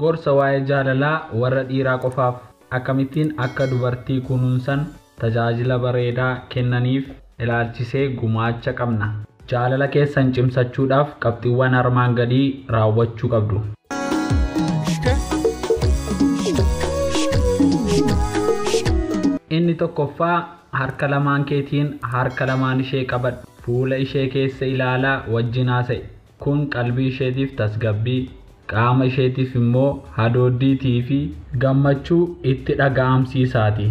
Gorsa waa'ee jaalalaa warra dhiiraa qofaaf akkamittiin akka dubartii kunuunsan tajaajila bareedaa kennaniif ilaalchisee gumaacha qabna. Jaalala keessan cimsachuudhaaf qabxiiwwan armaan gadii raawwachuu qabdu. Inni tokkoffaa harka lamaan keetiin harka lamaan ishee qabadhu. Fuula ishee keessa ilaalaa wajjin haasa'e. Kun qalbii isheetiif tasgabbii, qaama isheetiif immoo hadooddiitii fi gammachuu itti dhaga'amsiisaati.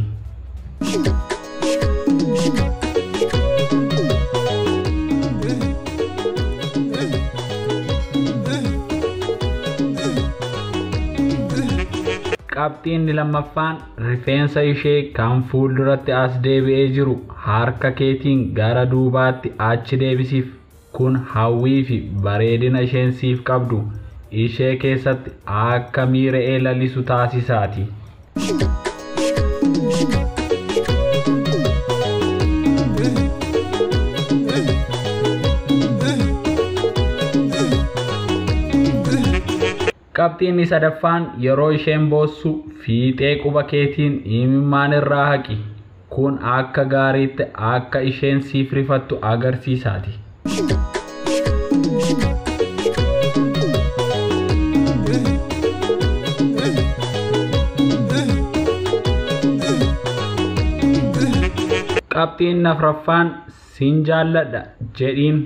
Qabxiin lammaffaan rifeensa ishee kan fuulduratti as deebi'ee jiru harka keetiin gara duubaatti achi deebisiif. Kun hawwii fi bareedina isheen siif qabdu ishee keessatti akka miira'ee lalisu taasisaati. Qabxiin sadaffaan yeroo isheen boossu fiixee quba keetiin imimmaan irraa haqi. Kun akka gaariitti akka isheen siif rifattu agarsiisaati. Qabxiin afuraffaan sin jaalladha jedhiin.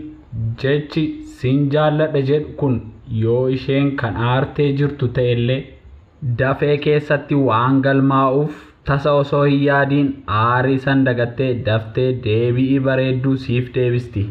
Jechi sin jaalladha jedhu kun yoo isheen kan aartee jirtu ta'ellee dafee keessatti waan galmaa'uuf tasa osoo hin yaadiin aarii san dagattee daftee deebi'ii bareedduu siif deebisti.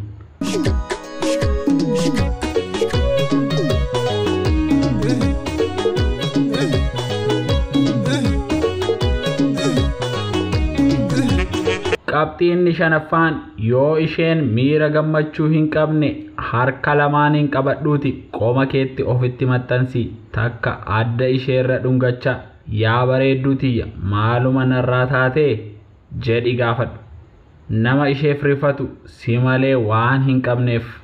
Qabxiin shanaffaan yoo isheen miira gammachuu hin qabne harka lamaaniin qabadhuuti qoma keetti ofitti maxxansi takka adda isheerra dhungacha. Yaa bareedduu tiyya maaluma narraa taatee jedhi gaafadhu. Nama isheef rifatu si malee waan hin qabneef.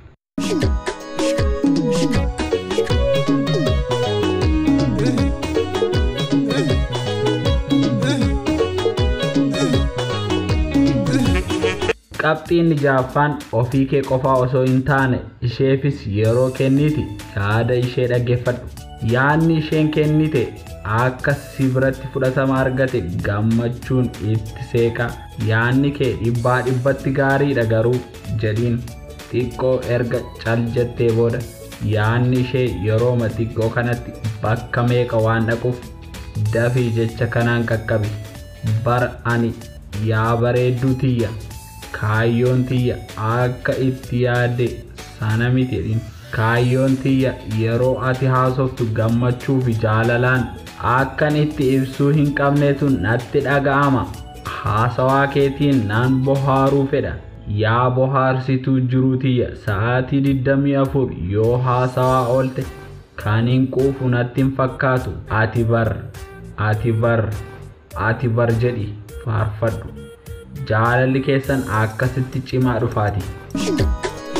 Qabxiin ja'affaan ofii kee qofaa osoo hin taane isheefis yeroo kenniti yaada ishee dhaggeeffadhu. Yaadni isheen kennite akka si biratti fudhatama argate gammachuun itti seeqa. Yaadni kee dhibbaa dhibbatti gaariidha garuu jedhiin. Xiqqoo erga cal jettee booda yaadni ishee yerooma xiqqoo kanatti bakka meeqa waan dhaquuf dafii jecha kanaan qaqqabi. Bara ani yaa bareedduu tiyya kaayyoon tiyya akka itti yaadde sana miti jedhiin. Kaayyoon tiyya yeroo ati haasoftu gammachuu fi jaalalaan akkan itti ibsuu hin qabnetu natti dhaga'ama. Haasawaa keetiin nan bohaaruu fedha. Yaa bohaarsituu jiruu tiyya sa'aatii 24 yoo haasawaa oolte kan hin quufu natti hin fakkaatu. Ati bar jedhi faarfadhu. Jaalalli keessan akkasitti cimaa dhufaati.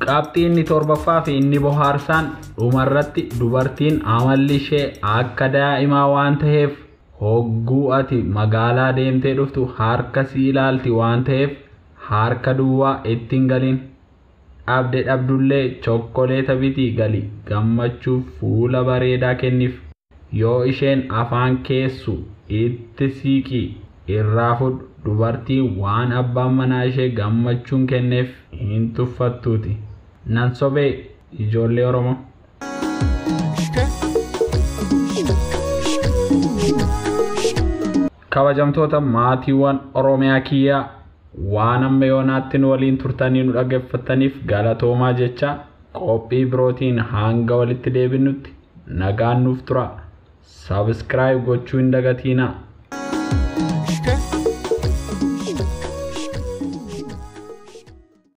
Qabxiin torbaffaa fi inni bohaarsaan dhumarratti dubartiin amalli ishee akka daa'imaa waan ta'eef hogguu ati magaalaa deemtee dhuftu harka si ilaalti waan ta'eef harka duwwaa ittiin galin. Dhabdullee chokkoleeta bitii gali gammachuuf fuula bareedaa kenniif. Yoo isheen afaan keessu itti siiqii irraa fudhu. Dubartiin waan abbaan manaa ishee gammachuun kenneef hin tuffattuuti. Nan sobee ijoollee Oromoo. Kabajamtoota maatiiwwan Oromiyaa kiyyaa waan amma yoonaatti nu waliin turtanii nu dhaggeeffataniif galatoomaa jecha qophii birootiin hanga walitti deebinutti nagaan nuuf tura. Subscribe gochuu hin dagatinaa.